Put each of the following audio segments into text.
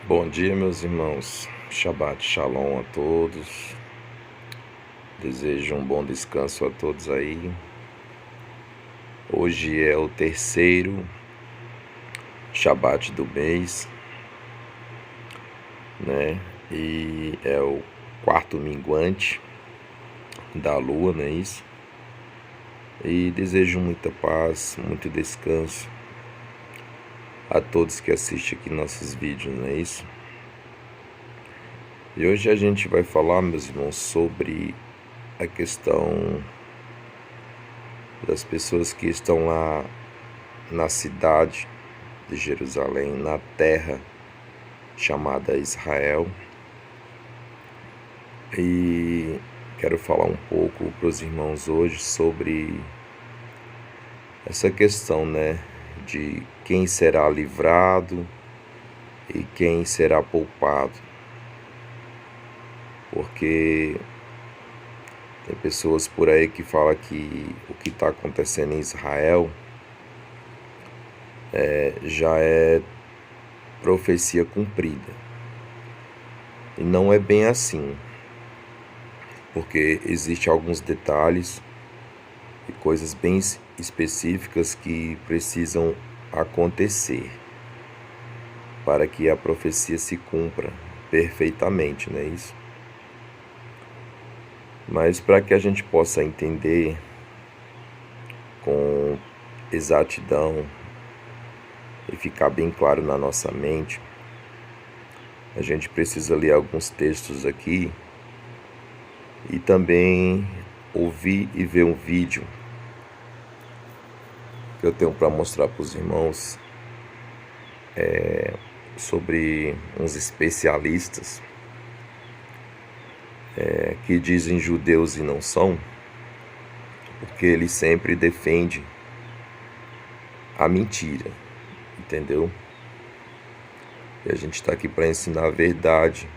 Bom dia, meus irmãos. Shabbat Shalom a todos. Desejo um bom descanso a todos aí. Hoje é o terceiro Shabbat do mês, né? E é o quarto minguante da lua, não é isso? E desejo muita paz, muito descanso a todos que assistem aqui nossos vídeos, não é isso? E hoje a gente vai falar, meus irmãos, sobre a questão das pessoas que estão lá na cidade de Jerusalém, na terra chamada Israel. E quero falar um pouco para os irmãos hoje sobre essa questão, né, de quem será livrado e quem será poupado. Porque tem pessoas por aí que falam que o que está acontecendo em Israel já é profecia cumprida. E não é bem assim, porque existem alguns detalhes e coisas bem específicas que precisam acontecer para que a profecia se cumpra perfeitamente, não é isso? Mas para que a gente possa entender com exatidão e ficar bem claro na nossa mente, a gente precisa ler alguns textos aqui e também ouvir e ver um vídeo que eu tenho para mostrar para os irmãos sobre uns especialistas que dizem judeus e não são, porque eles sempre defendem a mentira, entendeu? E a gente está aqui para ensinar a verdade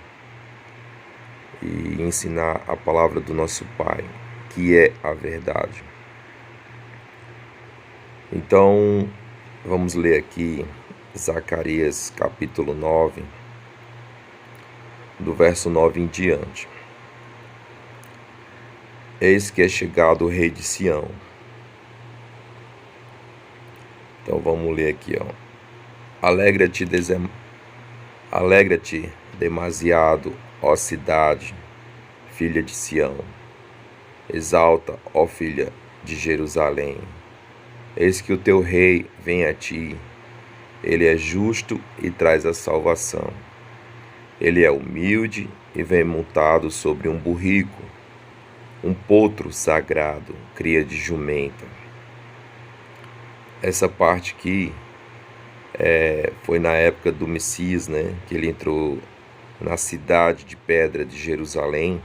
e ensinar a palavra do nosso Pai, que é a verdade. Então, vamos ler aqui Zacarias capítulo 9, do verso 9 em diante. Eis que é chegado o rei de Sião. Então vamos ler aqui, ó. Alegra-te demasiado, ó cidade, filha de Sião. Exalta, ó filha de Jerusalém. Eis que o teu rei vem a ti. Ele é justo e traz a salvação. Ele é humilde e vem montado sobre um burrico, um potro sagrado, cria de jumenta. Essa parte aqui foi na época do Messias, né? Que ele entrou na cidade de pedra de Jerusalém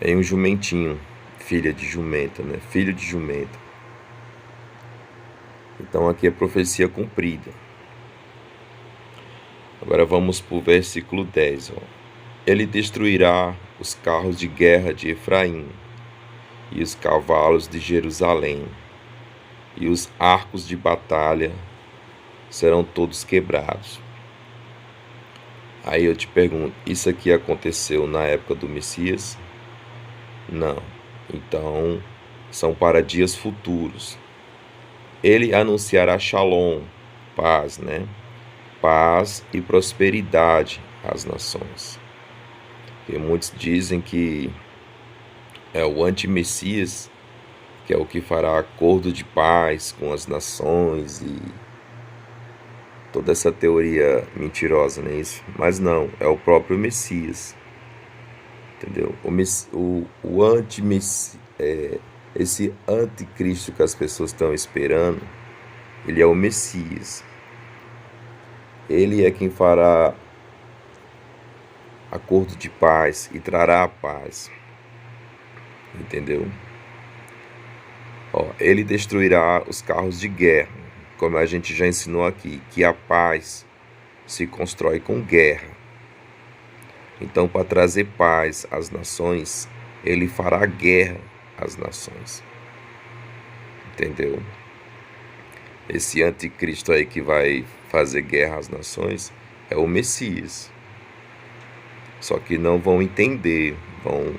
em um jumentinho, filha de jumenta, né? Filho de jumenta. Então aqui é profecia cumprida. Agora vamos para o versículo 10. Ó. Ele destruirá os carros de guerra de Efraim e os cavalos de Jerusalém, e os arcos de batalha serão todos quebrados. Aí eu te pergunto, isso aqui aconteceu na época do Messias? Não. Então, são para dias futuros. Ele anunciará Shalom, paz, né? Paz e prosperidade às nações. E muitos dizem que é o anti-Messias, que é o que fará acordo de paz com as nações e toda essa teoria mentirosa, não é isso? Mas não, é o próprio Messias, entendeu? Esse anticristo que as pessoas estão esperando, ele é o Messias. Ele é quem fará acordo de paz e trará a paz, entendeu? Ó, ele destruirá os carros de guerra, como a gente já ensinou aqui, que a paz se constrói com guerra. Então, para trazer paz às nações, ele fará guerra às nações. Entendeu? Esse anticristo aí que vai fazer guerra às nações, é o Messias. Só que não vão entender, vão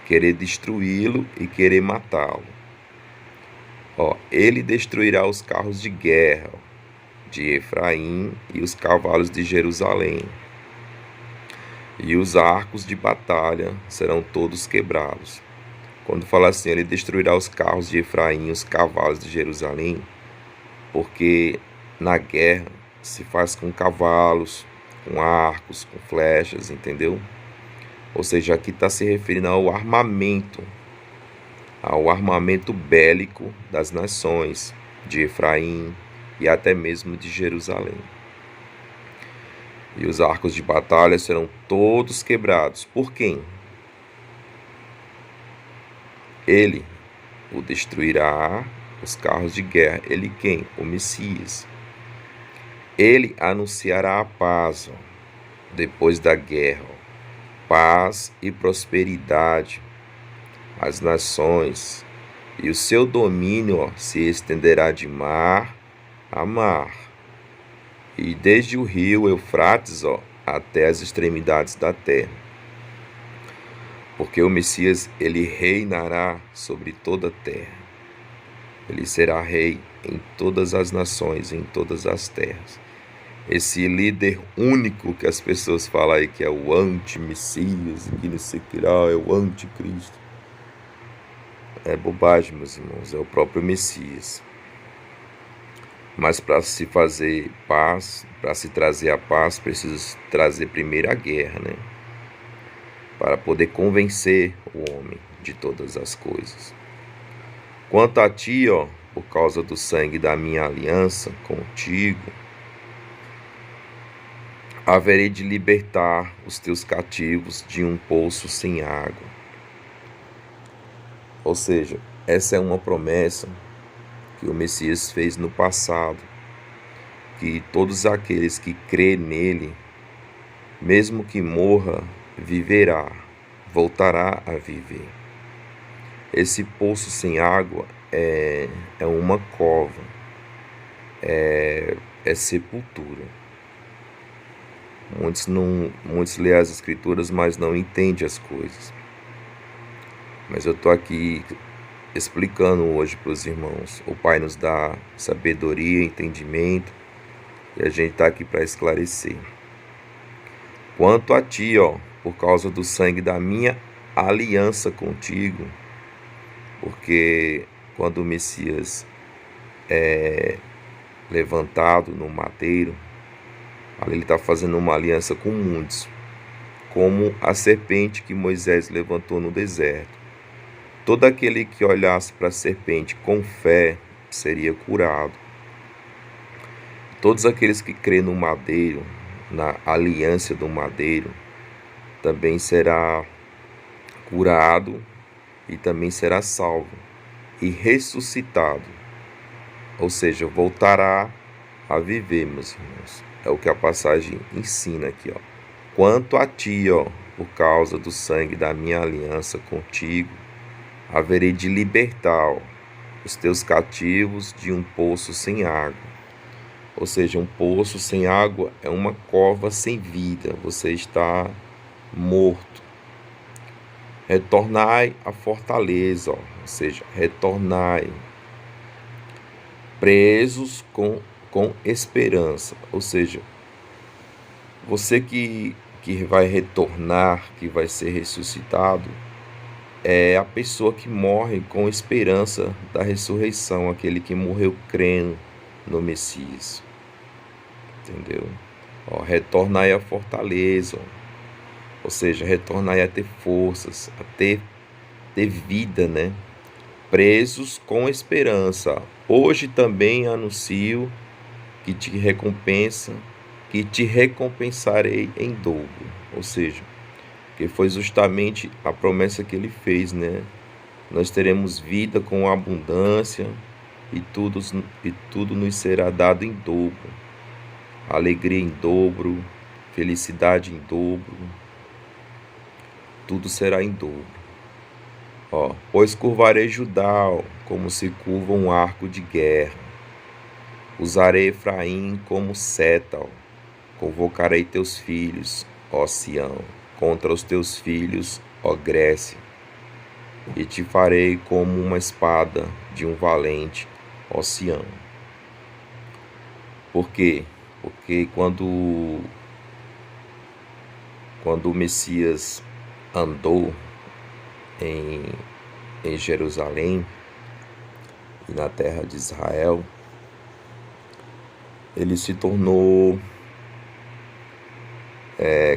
querer destruí-lo e querer matá-lo. Ele destruirá os carros de guerra de Efraim e os cavalos de Jerusalém. E os arcos de batalha serão todos quebrados. Quando fala assim, ele destruirá os carros de Efraim e os cavalos de Jerusalém, porque na guerra se faz com cavalos, com arcos, com flechas, entendeu? Ou seja, aqui está se referindo ao armamento bélico das nações de Efraim e até mesmo de Jerusalém. E os arcos de batalha serão todos quebrados. Por quem? Ele o destruirá, os carros de guerra. Ele quem? O Messias. Ele anunciará a paz, depois da guerra. Paz e prosperidade às nações. E o seu domínio se estenderá de mar a mar. E desde o rio Eufrates até as extremidades da terra. Porque o Messias, ele reinará sobre toda a terra. Ele será rei em todas as nações, em todas as terras. Esse líder único que as pessoas falam aí que é o anti-Messias, que não sei o que lá, é o anticristo. É bobagem, meus irmãos, é o próprio Messias. Mas para se fazer paz, para se trazer a paz, precisa trazer primeiro a guerra, né? Para poder convencer o homem de todas as coisas. Quanto a ti, por causa do sangue da minha aliança contigo, haverei de libertar os teus cativos de um poço sem água. Ou seja, essa é uma promessa que o Messias fez no passado, que todos aqueles que crêem nele, mesmo que morra, viverá, voltará a viver. Esse poço sem água é uma cova, é sepultura. Muitos lêem as escrituras, mas não entendem as coisas. Mas eu estou aqui explicando hoje para os irmãos. O Pai nos dá sabedoria, entendimento, e a gente está aqui para esclarecer. Quanto a ti, por causa do sangue da minha aliança contigo, porque quando o Messias é levantado no madeiro, ali ele está fazendo uma aliança com muitos, como a serpente que Moisés levantou no deserto. Todo aquele que olhasse para a serpente com fé seria curado. Todos aqueles que crêem no madeiro, na aliança do madeiro, também será curado e também será salvo e ressuscitado. Ou seja, voltará a viver, meus irmãos. É o que a passagem ensina aqui, Quanto a ti, por causa do sangue da minha aliança contigo, haverei de libertar os teus cativos de um poço sem água. Ou seja, um poço sem água é uma cova sem vida. Você está morto. Retornai à fortaleza, ou seja, retornai presos com esperança. Ou seja, você que vai retornar, que vai ser ressuscitado, é a pessoa que morre com esperança da ressurreição, aquele que morreu crendo no Messias. Entendeu? Retornai à fortaleza, ou seja, retornai a ter forças, a ter vida, né? Presos com esperança. Hoje também anuncio que te recompensarei em dobro. Ou seja, que foi justamente a promessa que ele fez, né? Nós teremos vida com abundância e tudo nos será dado em dobro. Alegria em dobro, felicidade em dobro, tudo será em dobro. Pois curvarei Judá como se curva um arco de guerra. Usarei Efraim como seta Convocarei teus filhos, ó Sião, contra os teus filhos, ó Grécia, e te farei como uma espada de um valente, ó Sião. Por quê? Porque quando o Messias andou em Jerusalém e na terra de Israel, ele se tornou,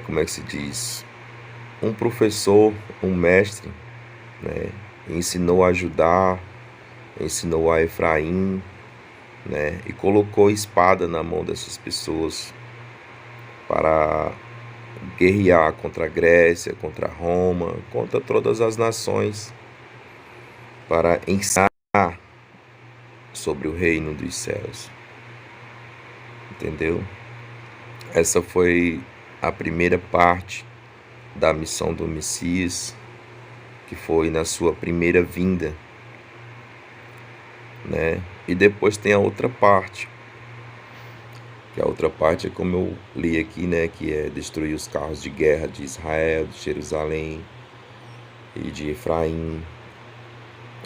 como é que se diz? Um professor, um mestre, né? Ensinou a Judá, ensinou a Efraim, né? E colocou espada na mão dessas pessoas para guerrear contra a Grécia, contra Roma, contra todas as nações, para ensinar sobre o reino dos céus. Entendeu? Essa foi a primeira parte da missão do Messias, que foi na sua primeira vinda, né? E depois tem a outra parte, que a outra parte é como eu li aqui, né? Que é destruir os carros de guerra de Israel, de Jerusalém e de Efraim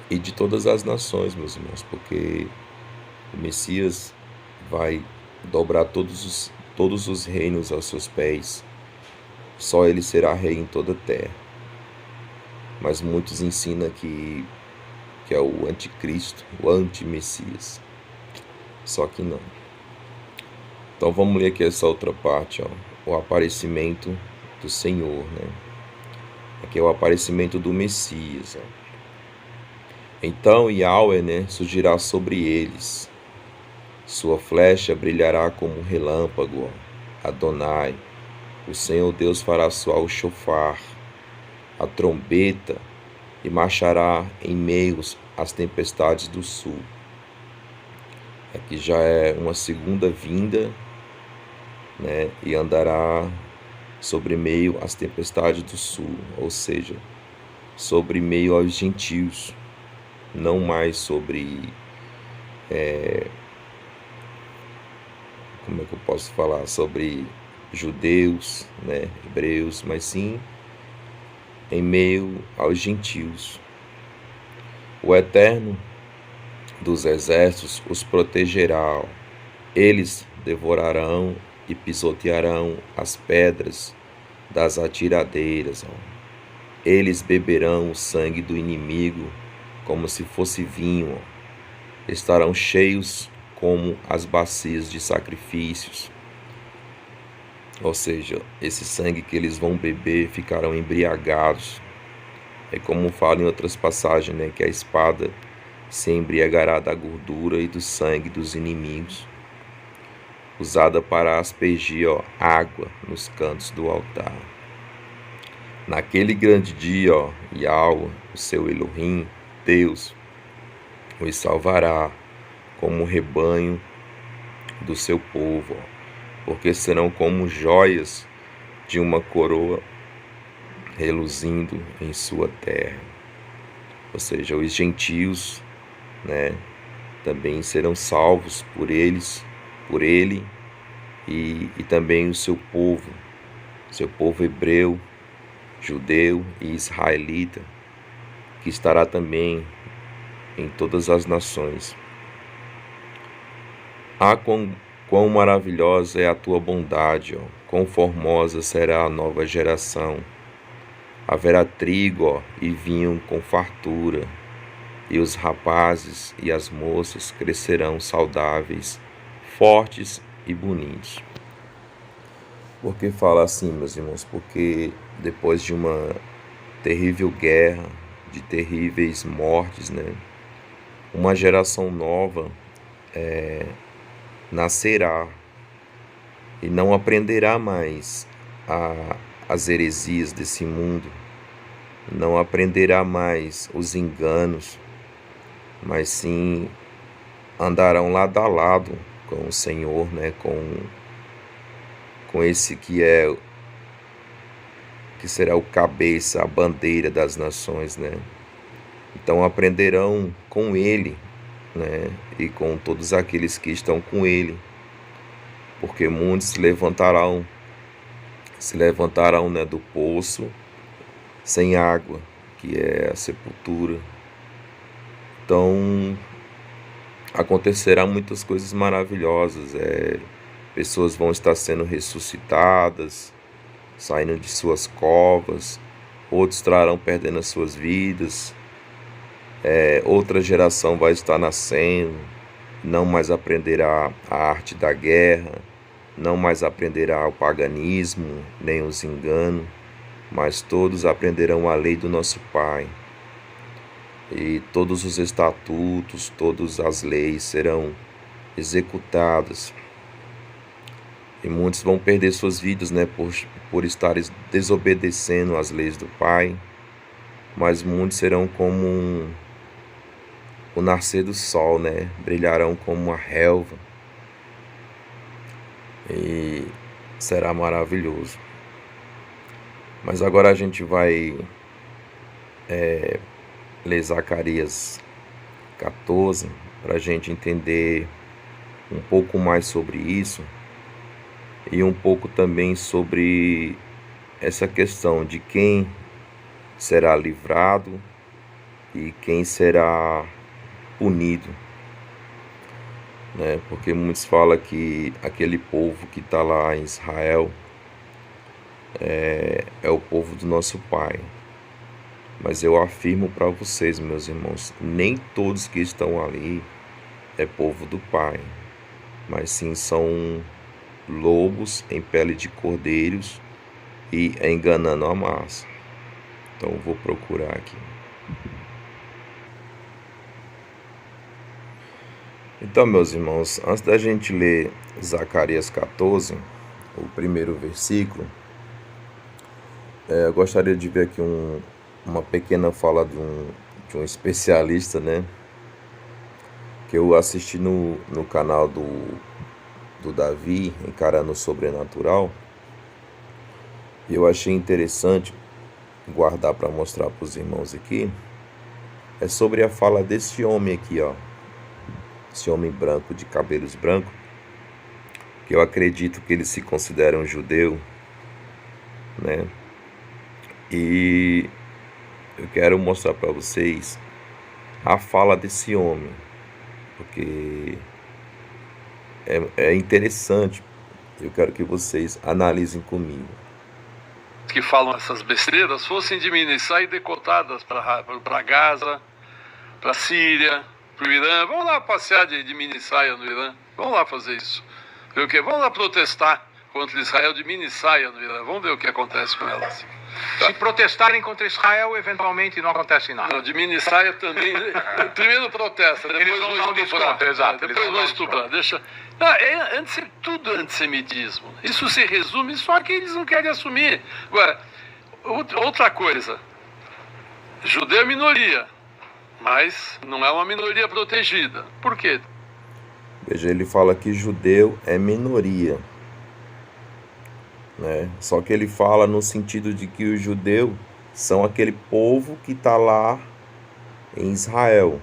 e de todas as nações, meus irmãos, porque o Messias vai dobrar todos os reinos aos seus pés. Só ele será rei em toda a terra. Mas muitos ensinam que é o anticristo, o anti-Messias. Só que não. Então vamos ler aqui essa outra parte, ó. O aparecimento do Senhor, né? Aqui é o aparecimento do Messias, ó. Então Yahweh, né, surgirá sobre eles. Sua flecha brilhará como um relâmpago, ó. Adonai, o Senhor Deus fará soar o chofar, a trombeta, e marchará em meio às tempestades do sul. Aqui já é uma segunda vinda, né? E andará sobre meio às tempestades do sul, ou seja, sobre meio aos gentios, não mais sobre, como é que eu posso falar, sobre judeus, né, hebreus, mas sim em meio aos gentios. O Eterno dos exércitos os protegerá. Eles devorarão e pisotearão as pedras das atiradeiras. Eles beberão o sangue do inimigo como se fosse vinho. Estarão cheios como as bacias de sacrifícios. Ou seja, esse sangue que eles vão beber ficarão embriagados. É como fala em outras passagens, né, que a espada se embriagará da gordura e do sangue dos inimigos, usada para aspergir, ó, água nos cantos do altar. Naquele grande dia, ó, Yahweh, o seu Elohim, Deus, os salvará como o rebanho do seu povo, ó, porque serão como joias de uma coroa reluzindo em sua terra. Ou seja, os gentios, né, também serão salvos por ele e também o seu povo hebreu, judeu e israelita, que estará também em todas as nações. Quão maravilhosa é a tua bondade, ó, quão formosa será a nova geração. Haverá trigo, ó, e vinho com fartura, e os rapazes e as moças crescerão saudáveis, fortes e bonitos. Por que fala assim, meus irmãos? Porque depois de uma terrível guerra, de terríveis mortes, né, uma geração nova nascerá e não aprenderá mais as heresias desse mundo, não aprenderá mais os enganos, mas sim andarão lado a lado com o Senhor, né, com esse que será o cabeça, a bandeira das nações, né? Então aprenderão com ele, né, e com todos aqueles que estão com ele, porque muitos se levantarão, né, do poço sem água, que é a sepultura. Então, acontecerá muitas coisas maravilhosas. Pessoas vão estar sendo ressuscitadas, saindo de suas covas, outros estarão perdendo as suas vidas, outra geração vai estar nascendo, não mais aprenderá a arte da guerra, não mais aprenderá o paganismo, nem os enganos, mas todos aprenderão a lei do nosso Pai. E todos os estatutos, todas as leis serão executadas. E muitos vão perder suas vidas, né, por estarem desobedecendo às leis do Pai. Mas muitos serão como o nascer do sol, né? Brilharão como uma relva. E será maravilhoso. Mas agora a gente vai ler Zacarias 14 para a gente entender um pouco mais sobre isso e um pouco também sobre essa questão de quem será livrado e quem será punido, né? Porque muitos falam que aquele povo que está lá em Israel é o povo do nosso Pai. Mas eu afirmo para vocês, meus irmãos, nem todos que estão ali é povo do Pai, mas sim são lobos em pele de cordeiros e enganando a massa. Então eu vou procurar aqui. Então, meus irmãos, antes da gente ler Zacarias 14, o primeiro versículo, eu gostaria de ver aqui uma pequena fala de um especialista, né? Que eu assisti no canal do Davi, Encarando o Sobrenatural. E eu achei interessante guardar para mostrar para os irmãos aqui. É sobre a fala desse homem aqui, ó. Esse homem branco, de cabelos brancos, que eu acredito que ele se considera um judeu, né? E eu quero mostrar para vocês a fala desse homem, porque é interessante. Eu quero que vocês analisem comigo. Que falam essas besteiras fossem de Minissá e decotadas para Gaza, para Síria, para o Irã. Vamos lá passear de minissaia no Irã. Vamos lá fazer isso. Ver o quê? Vamos lá protestar contra Israel de minissaia no Irã. Vamos ver o que acontece com elas. Tá. Se protestarem contra Israel, eventualmente não acontece nada. Não, de minissaia também. Primeiro protesta, depois vão estuprar. Exato. Depois vão estuprar. Tudo antissemitismo. Isso se resume só que eles não querem assumir. Agora, outra coisa. Judeu é minoria, mas não é uma minoria protegida. Por quê? Veja, ele fala que judeu é minoria, né? Só que ele fala no sentido de que os judeus são aquele povo que está lá em Israel.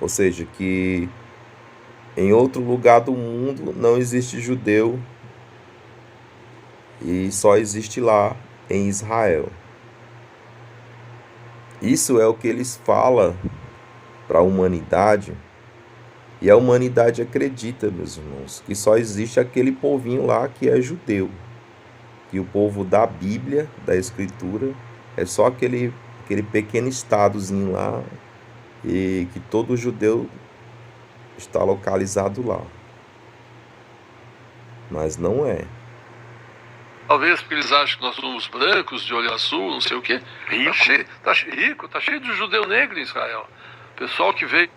Ou seja, que em outro lugar do mundo não existe judeu e só existe lá em Israel. Isso é o que eles falam para a humanidade. E a humanidade acredita, meus irmãos, que só existe aquele povinho lá que é judeu. Que o povo da Bíblia, da Escritura, é só aquele pequeno estadozinho lá e que todo judeu está localizado lá. Mas não é. Talvez porque eles acham que nós somos brancos, de olho azul, não sei o quê. Rico. Tá cheio de judeu negro em Israel. Pessoal que veio...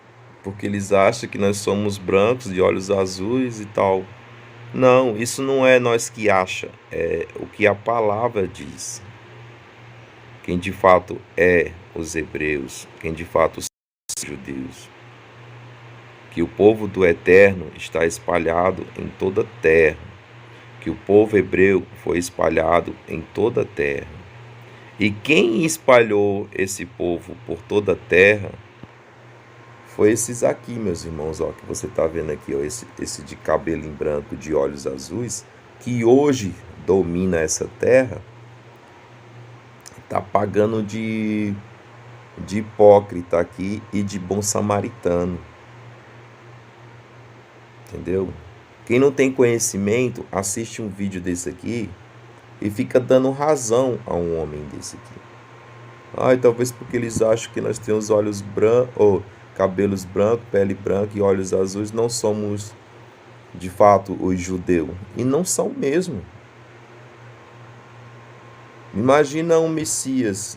Porque eles acham que nós somos brancos, de olhos azuis e tal. Não, isso não é nós que acha, é o que a palavra diz. Quem de fato é os hebreus, quem de fato são os judeus. Que o povo do Eterno está espalhado em toda a terra. Que o povo hebreu foi espalhado em toda a terra. E quem espalhou esse povo por toda a terra Foi esses aqui, meus irmãos, ó, que você está vendo aqui, ó, esse de cabelo em branco, de olhos azuis, que hoje domina essa terra, está pagando de hipócrita aqui e de bom samaritano. Entendeu? Quem não tem conhecimento, assiste um vídeo desse aqui e fica dando razão a um homem desse aqui. Talvez porque eles acham que nós temos olhos brancos, ou cabelos brancos, pele branca e olhos azuis, não somos de fato os judeus. E não são mesmo. Imagina um Messias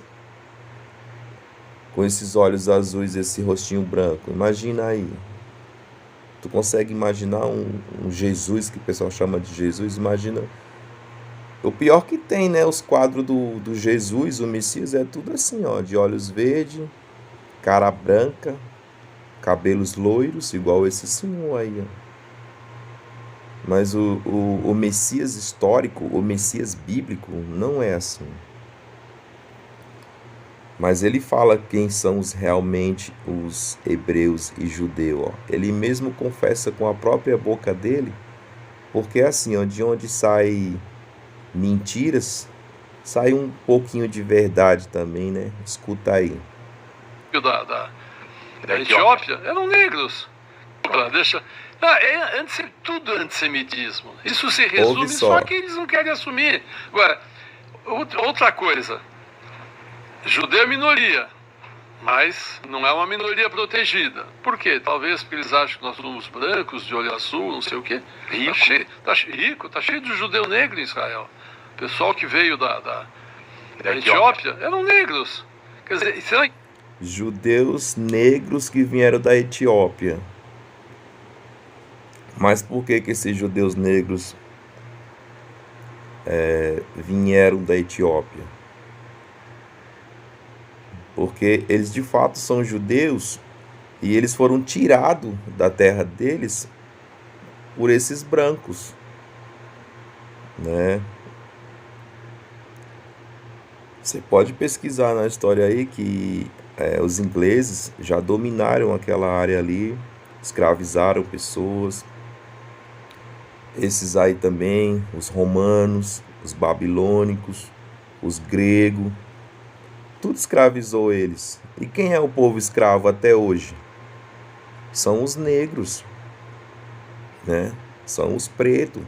com esses olhos azuis e esse rostinho branco. Imagina aí. Tu consegue imaginar um Jesus, que o pessoal chama de Jesus? Imagina. O pior que tem, né? Os quadros do Jesus, o Messias, é tudo assim, ó. De olhos verdes, cara branca, cabelos loiros, igual esse senhor aí, ó. Mas o Messias histórico, o Messias bíblico, não é assim. Mas ele fala quem são realmente os hebreus e judeus. Ó. Ele mesmo confessa com a própria boca dele, porque é assim, ó, de onde sai mentiras, sai um pouquinho de verdade também, né? Escuta aí. Da Etiópia eram negros. Deixa... tudo antissemitismo. Isso se resume só que eles não querem assumir. Agora, outra coisa. Judeu é minoria, mas não é uma minoria protegida. Por quê? Talvez porque eles acham que nós somos brancos, de olho azul, não sei o quê. Rico, tá cheio de judeu negro em Israel. O pessoal que veio da Etiópia eram negros. Quer dizer, judeus negros que vieram da Etiópia. Mas por que esses judeus negros vieram da Etiópia? Porque eles de fato são judeus e eles foram tirados da terra deles por esses brancos, né? Você pode pesquisar na história aí que os ingleses já dominaram aquela área ali, escravizaram pessoas. Esses aí também, os romanos, os babilônicos, os gregos, tudo escravizou eles. E quem é o povo escravo até hoje? São os negros, né? São os pretos.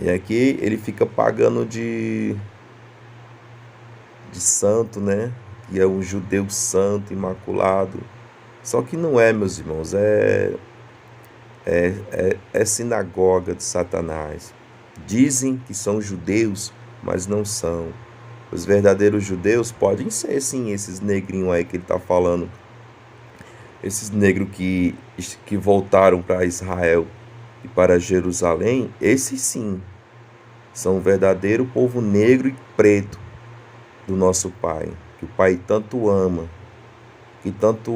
E aqui ele fica pagando de santo, né? Que é um judeu santo, imaculado. Só que não é, meus irmãos, é sinagoga de Satanás. Dizem que são judeus, mas não são. Os verdadeiros judeus podem ser, sim, esses negrinhos aí que ele está falando. Esses negros que voltaram para Israel e para Jerusalém, esses sim, são o verdadeiro povo negro e preto do nosso Pai. Que o Pai tanto ama, que tanto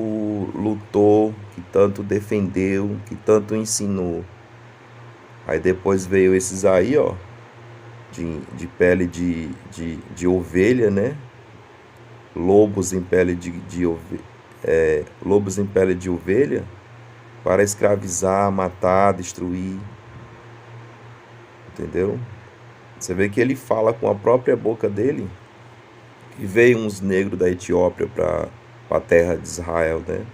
lutou, que tanto defendeu, que tanto ensinou. Aí depois veio esses aí, ó, de pele de ovelha, né? Lobos em pele de ovelha, para escravizar, matar, destruir. Entendeu? Você vê que ele fala com a própria boca dele que veio uns negros da Etiópia para a terra de Israel, né?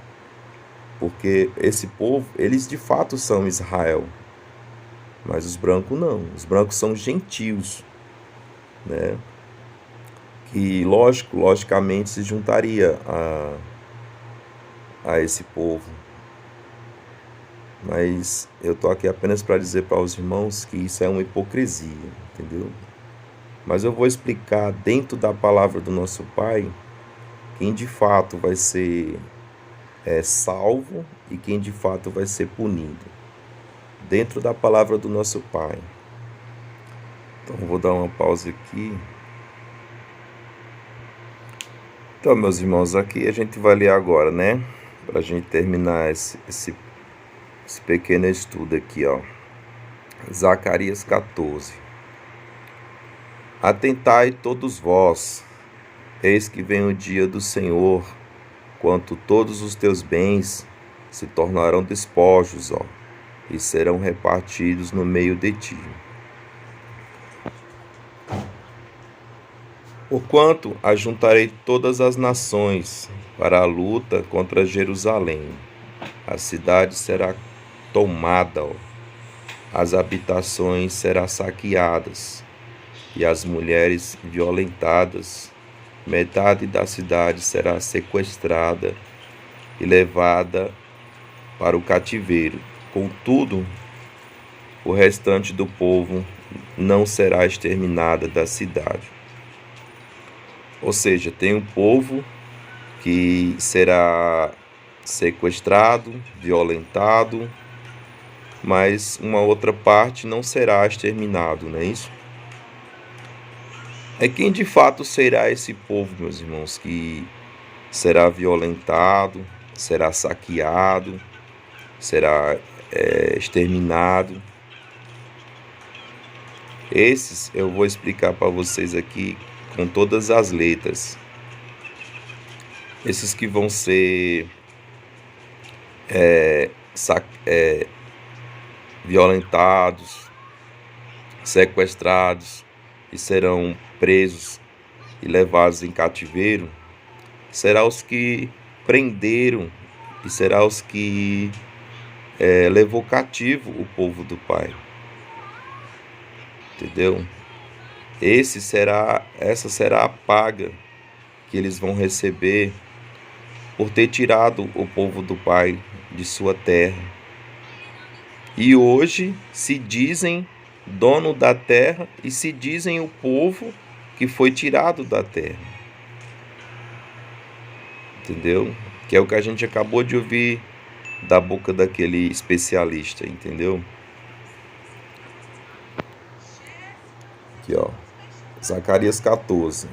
Porque esse povo, eles de fato são Israel. Mas os brancos não. Os brancos são gentios, né? Que, logicamente, se juntaria a esse povo. Mas eu estou aqui apenas para dizer para os irmãos que isso é uma hipocrisia, entendeu? Mas eu vou explicar dentro da palavra do nosso Pai quem de fato vai ser salvo e quem de fato vai ser punido. Dentro da palavra do nosso Pai. Então vou dar uma pausa aqui. Então, meus irmãos, aqui a gente vai ler agora, né? Para a gente terminar esse pequeno estudo aqui, ó. Zacarias 14. Atentai todos vós, eis que vem o dia do Senhor, Porquanto todos os teus bens se tornarão despojos, ó, e serão repartidos no meio de ti. Porquanto ajuntarei todas as nações para a luta contra Jerusalém. A cidade será tomada, ó, as habitações serão saqueadas, e as mulheres violentadas. Metade da cidade será sequestrada e levada para o cativeiro. Contudo, o restante do povo não será exterminada da cidade. Ou seja, tem um povo que será sequestrado, violentado, mas uma outra parte não será exterminado, não é isso? É quem de fato será esse povo, meus irmãos, que será violentado, será saqueado, será exterminado. Esses eu vou explicar para vocês aqui com todas as letras. Esses que vão ser violentados, sequestrados e serão presos e levados em cativeiro, serão os que prenderam e serão os que levou cativo o povo do Pai. Entendeu? Essa será a paga que eles vão receber por ter tirado o povo do Pai de sua terra. E hoje se dizem dono da terra e se dizem o povo que foi tirado da terra. Entendeu? Que é o que a gente acabou de ouvir da boca daquele especialista, entendeu? Aqui, ó. Zacarias 14.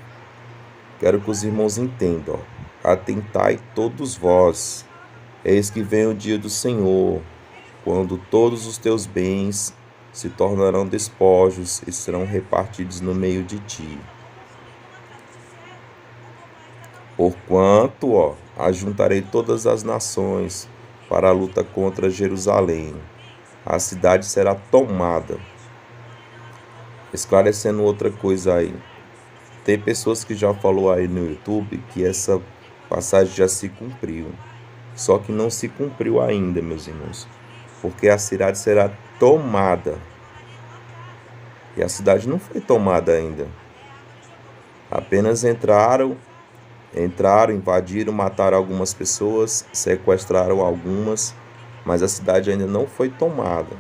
Quero que os irmãos entendam, ó. Atentai todos vós, eis que vem o dia do Senhor, quando todos os teus bens se tornarão despojos e serão repartidos no meio de ti. Porquanto, ó, ajuntarei todas as nações para a luta contra Jerusalém. A cidade será tomada. Esclarecendo outra coisa aí. Tem pessoas que já falou aí no YouTube que essa passagem já se cumpriu. Só que não se cumpriu ainda, meus irmãos. Porque a cidade será tomada. E a cidade não foi tomada ainda. Apenas entraram, invadiram, mataram algumas pessoas, sequestraram algumas, mas a cidade ainda não foi tomada.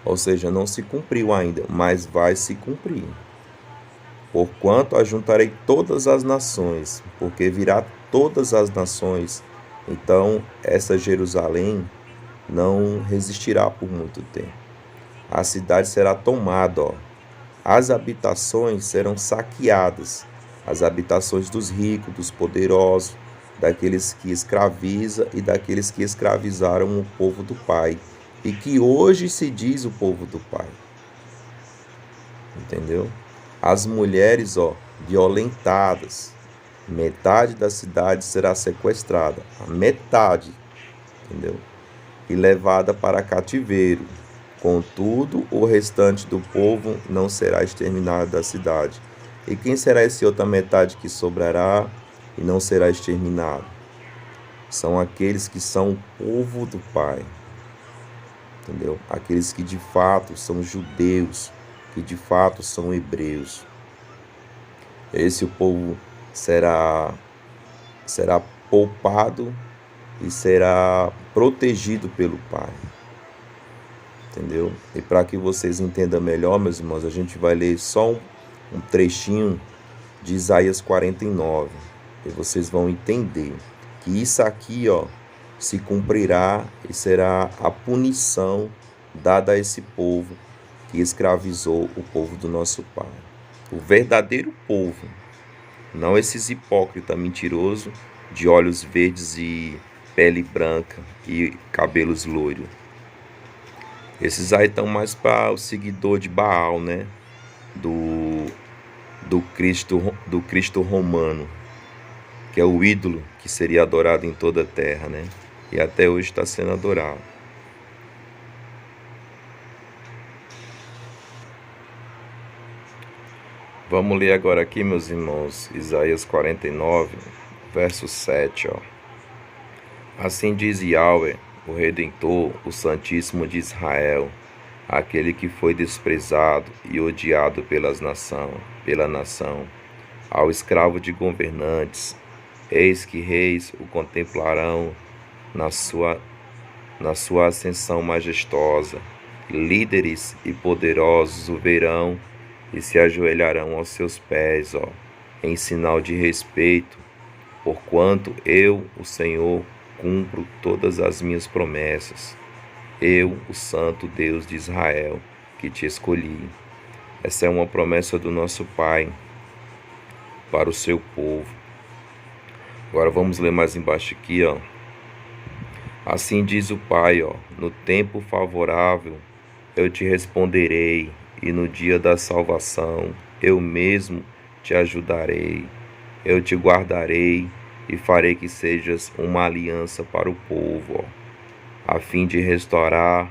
Ou seja, não se cumpriu ainda, mas vai se cumprir. Porquanto ajuntarei todas as nações, porque virá todas as nações. Então, essa Jerusalém não resistirá por muito tempo. A cidade será tomada, ó. As habitações serão saqueadas. As habitações dos ricos, dos poderosos, daqueles que escravizam e daqueles que escravizaram o povo do Pai. E que hoje se diz o povo do Pai. Entendeu? As mulheres, ó, violentadas. Metade da cidade será sequestrada. A metade. Entendeu? E levada para cativeiro. Contudo, o restante do povo não será exterminado da cidade. E quem será esse outra metade que sobrará e não será exterminado? São aqueles que são o povo do Pai. Entendeu? Aqueles que de fato são judeus, que de fato são hebreus. Esse o povo será poupado e será protegido pelo Pai. Entendeu? E para que vocês entendam melhor, meus irmãos, a gente vai ler só um trechinho de Isaías 49. E vocês vão entender que isso aqui, ó, se cumprirá e será a punição dada a esse povo que escravizou o povo do nosso Pai. O verdadeiro povo, não esses hipócritas mentirosos de olhos verdes e pele branca e cabelos loiros. Esses aí estão mais para o seguidor de Baal, né? Do Cristo romano, que é o ídolo que seria adorado em toda a terra, né? E até hoje está sendo adorado. Vamos ler agora aqui, meus irmãos, Isaías 49, verso 7, ó. Assim diz Yahweh, o Redentor, o Santíssimo de Israel, aquele que foi desprezado e odiado pela nação, ao escravo de governantes, eis que reis o contemplarão na sua ascensão majestosa, líderes e poderosos o verão e se ajoelharão aos seus pés, ó, em sinal de respeito, porquanto eu, o Senhor, cumpro todas as minhas promessas. Eu, o Santo Deus de Israel, que te escolhi. Essa é uma promessa do nosso Pai para o seu povo. Agora vamos ler mais embaixo aqui, ó. Assim diz o Pai, ó, no tempo favorável eu te responderei, e no dia da salvação eu mesmo te ajudarei. Eu te guardarei e farei que sejas uma aliança para o povo, ó, a fim de restaurar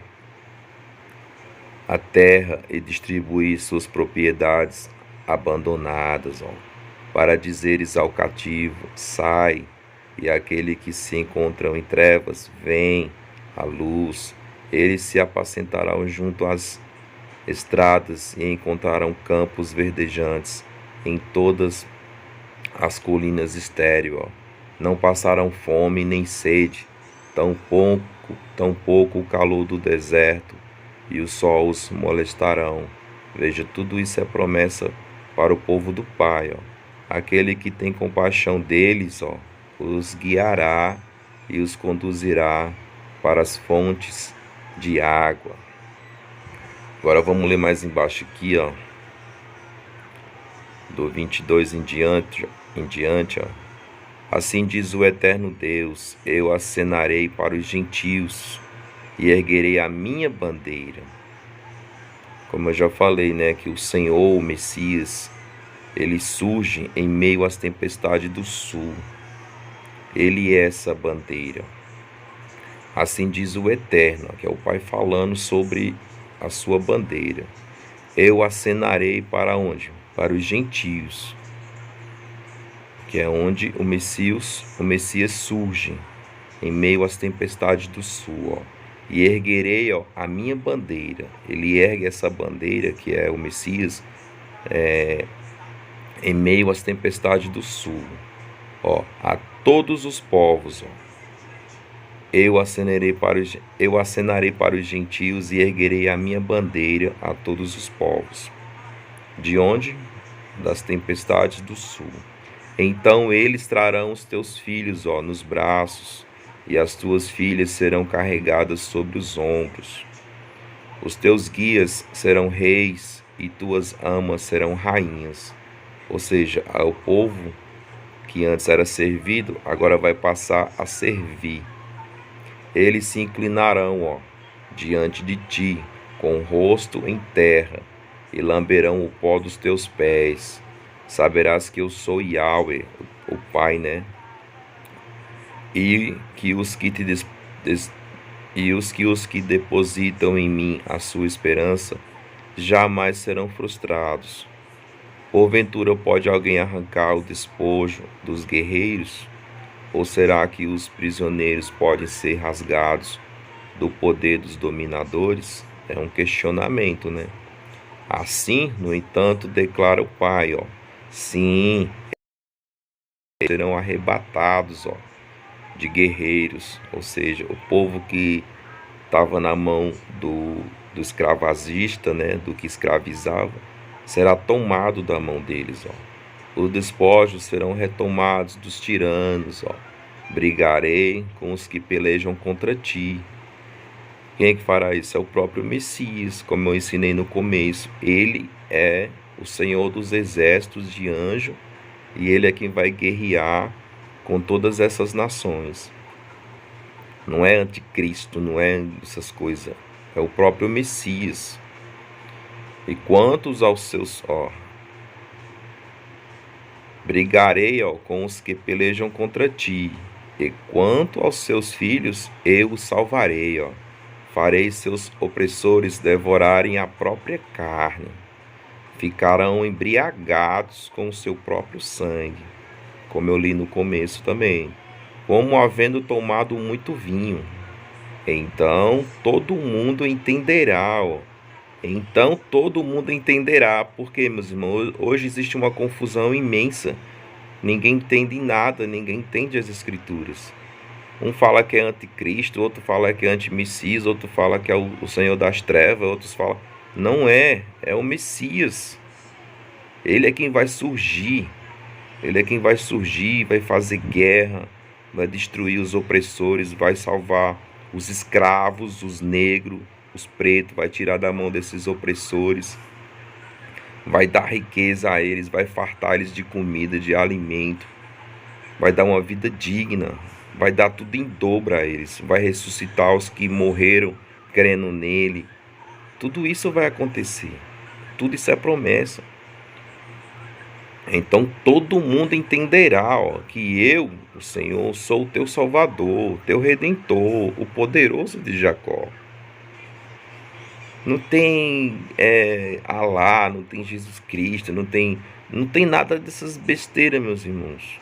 a terra e distribuir suas propriedades abandonadas, ó, para dizeres ao cativo, sai, e aquele que se encontram em trevas, vem à luz. Eles se apacentarão junto às estradas e encontrarão campos verdejantes em todas as colinas estéreis, ó. Não passarão fome nem sede, tampouco o calor do deserto, e o sol os molestarão. Veja, tudo isso é promessa para o povo do Pai, ó. Aquele que tem compaixão deles, ó, os guiará e os conduzirá para as fontes de água. Agora vamos ler mais embaixo aqui, ó, do 22 em diante, ó. Assim diz o eterno Deus, eu acenarei para os gentios e erguerei a minha bandeira. Como eu já falei, né, que o Senhor, o Messias, ele surge em meio às tempestades do sul. Ele é essa bandeira. Assim diz o Eterno, que é o Pai falando sobre a sua bandeira. Eu acenarei para onde? Para os gentios, que é onde o Messias surge, em meio às tempestades do sul, ó. E erguerei, ó, a minha bandeira. Ele ergue essa bandeira, que é o Messias, em meio às tempestades do sul, ó, a todos os povos, ó. Eu acenarei para os gentios e erguerei a minha bandeira a todos os povos. De onde? Das tempestades do sul. Então eles trarão os teus filhos, ó, nos braços, e as tuas filhas serão carregadas sobre os ombros. Os teus guias serão reis e tuas amas serão rainhas. Ou seja, o povo que antes era servido, agora vai passar a servir. Eles se inclinarão, ó, diante de ti, com o rosto em terra, e lamberão o pó dos teus pés. Saberás que eu sou Yahweh, o Pai, né? E que os que depositam em mim a sua esperança jamais serão frustrados. Porventura pode alguém arrancar o despojo dos guerreiros? Ou será que os prisioneiros podem ser rasgados do poder dos dominadores? É um questionamento, né? Assim, no entanto, declara o Pai, ó, sim, serão arrebatados, ó, de guerreiros, ou seja, o povo que estava na mão do escravagista, né, do que escravizava, será tomado da mão deles, ó. Os despojos serão retomados dos tiranos, ó. Brigarei com os que pelejam contra ti. Quem é que fará isso? É o próprio Messias, como eu ensinei no começo. Ele é o Senhor dos exércitos de anjo e ele é quem vai guerrear com todas essas nações. Não é anticristo, não é essas coisas. É o próprio Messias. E quantos aos seus... Brigarei, ó, com os que pelejam contra ti, e quanto aos seus filhos, eu os salvarei, ó. Farei seus opressores devorarem a própria carne. Ficarão embriagados com o seu próprio sangue, como eu li no começo também, como havendo tomado muito vinho. Então todo mundo entenderá, ó. Então todo mundo entenderá, porque, meus irmãos, hoje existe uma confusão imensa. Ninguém entende nada, ninguém entende as Escrituras. Um fala que é anticristo, outro fala que é anti-Messias, outro fala que é o Senhor das Trevas, outros falam... Não é, é o Messias. Ele é quem vai surgir. Ele é quem vai surgir, vai fazer guerra, vai destruir os opressores, vai salvar os escravos, os negros, os pretos, vai tirar da mão desses opressores, vai dar riqueza a eles, vai fartar eles de comida, de alimento, vai dar uma vida digna, vai dar tudo em dobro a eles, vai ressuscitar os que morreram crendo nele. Tudo isso vai acontecer, tudo isso é promessa. Então todo mundo entenderá, ó, que eu, o Senhor, sou o teu Salvador, o teu Redentor, o poderoso de Jacó. Não tem Alá, não tem Jesus Cristo, não tem nada dessas besteiras, meus irmãos.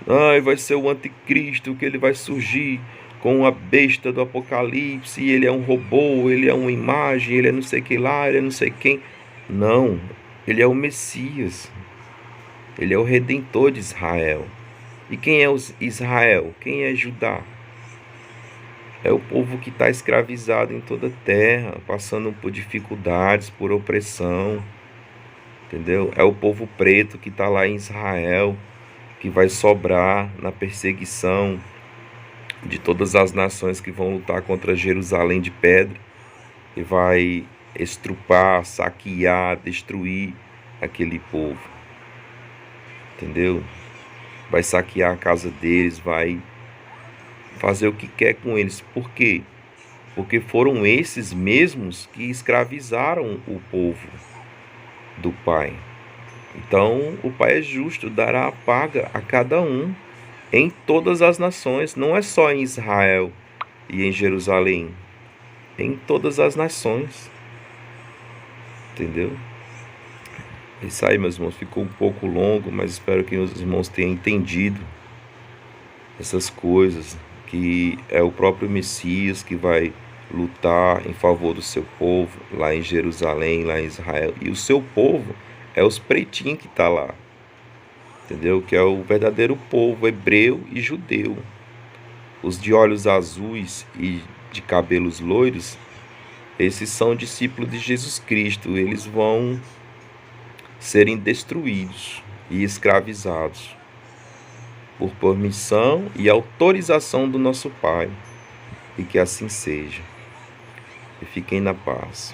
Ai, vai ser o anticristo, que ele vai surgir com a besta do Apocalipse, ele é um robô, ele é uma imagem, ele é não sei que lá, ele é não sei quem. Não, ele é o Messias. Ele é o Redentor de Israel. E quem é Israel? Quem é Judá? É o povo que está escravizado em toda a terra, passando por dificuldades, por opressão. Entendeu? É o povo preto que está lá em Israel, que vai sobrar na perseguição de todas as nações que vão lutar contra Jerusalém de pedra, e vai estrupar, saquear, destruir aquele povo. Entendeu? Vai saquear a casa deles, vai fazer o que quer com eles. Por quê? Porque foram esses mesmos que escravizaram o povo do Pai. Então o Pai é justo, dará a paga a cada um em todas as nações, não é só em Israel e em Jerusalém, em todas as nações. Entendeu? Isso aí, meus irmãos, ficou um pouco longo, mas espero que os irmãos tenham entendido essas coisas, que é o próprio Messias que vai lutar em favor do seu povo, lá em Jerusalém, lá em Israel. E o seu povo é os pretinhos que está lá, entendeu? Que é o verdadeiro povo hebreu e judeu. Os de olhos azuis e de cabelos loiros, esses são discípulos de Jesus Cristo. Eles vão serem destruídos e escravizados por permissão e autorização do nosso Pai. E que assim seja. E fiquem na paz.